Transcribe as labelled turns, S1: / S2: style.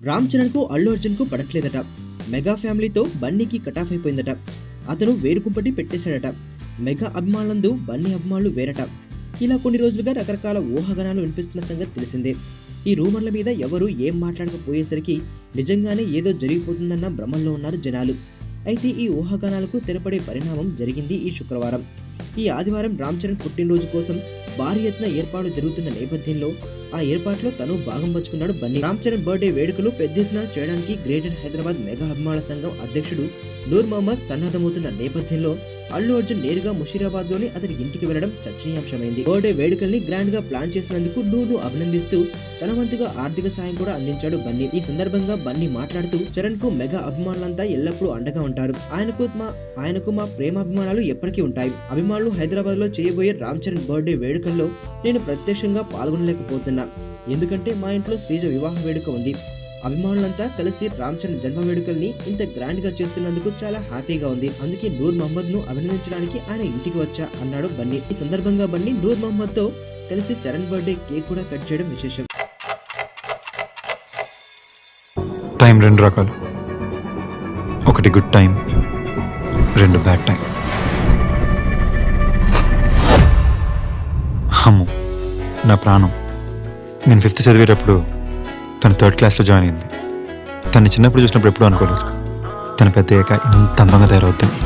S1: Ram చరణ్కు Allu అర్జున్కు పడట్లేదట. Mega ఫ్యామిలీతో బన్నీకి cutoff అయిపోయిందట. అతను వేడుకుంపటి పెట్టేశాడట. Mega అభిమానులందు Bunny అభిమానులు వేరట. ఇలా కొన్ని రోజులుగా రకరకాల ఊహాగానాలు వినిపిస్తున్న సంగతి తెలిసిందే. ఈ రూమర్ల మీద ఎవరు ఏం మాట్లాడకపోయేసరికి నిజంగానే ఏదో జరిగిపోతుందన్న భ్రమల్లో ఉన్నారు జనాలు. అయితే ఈ ఊహాగానాలకు తెరపడే పరిణామం జరిగింది ఈ శుక్రవారం. ఈ ఆదివారం రామ్ చరణ్ పుట్టినరోజు కోసం భారీ ఎత్తున ఏర్పాట్లు జరుగుతున్న నేపథ్యంలో ఆ ఏర్పాట్లో తను భాగం పంచుకున్నాడు బన్నీ. రామ్ చరణ్ బర్త్డే వేడుకలు పెద్ద ఎత్తున చేయడానికి గ్రేటర్ హైదరాబాద్ మెగా అభిమానుల సంఘం అధ్యక్షుడు నూర్ మహమ్మద్ సన్నద్ధమవుతున్న నేపథ్యంలో అల్లు అర్జున్ నేరుగా ముషీరాబాద్ లోని అతని ఇంటికి వెళ్లడం చర్చనీయాంశమైంది. బర్త్డే వేడుకల్ని గ్రాండ్ గా ప్లాన్ చేసినందుకు నూర్ను అభినందిస్తూ తన వంతుగా ఆర్థిక సాయం కూడా అందించాడు బన్నీ. ఈ సందర్భంగా బన్నీ మాట్లాడుతూ, చరణ్ కు మెగా అభిమానులంతా ఎల్లప్పుడూ అండగా ఉంటారు. ఆయనకు మా ప్రేమాభిమానాలు ఎప్పటికీ ఉంటాయి. అభిమానులు హైదరాబాద్ లో చేయబోయే రామ్ చరణ్ బర్త్డే వేడుకల్లో నేను ప్రత్యక్షంగా పాల్గొనలేకపోతున్నా. ఎందుకంటే మా ఇంట్లో శ్రీజ వివాహ వేడుక ఉంది. అభిమానులంతా కలిసి రామ్ చరణ్ జన్మ వేడుకల్ని ఇంత గ్రాండ్ గా చేస్తున్నందుకు చాలా హ్యాపీగా ఉంది. అందుకే నూర్ మహమ్మద్ ను అభినందించడానికి ఆయన ఇంటికి వచ్చా అన్నాడు బన్నీ. ఈ సందర్భంగా బన్నీ నూర్ మహమ్మద్ తో కలిసి చరణ్ బర్త్డే కేక్ కూడా కట్ చేయడం విశేషం.
S2: టైం రెండు రకాలు, ఒకటి గుడ్ టైం, రెండు బ్యాడ్ టైం. అమ్ము నా ప్రాణం. నేను 5th చదివేటప్పుడు తను 3rd క్లాస్లో జాయిన్ అయింది. తను చిన్నప్పుడు చూసినప్పుడు ఎప్పుడూ అనుకోలేదు తను పెద్ద అయ్యాక ఇంత అందంగా తయారవుతుంది.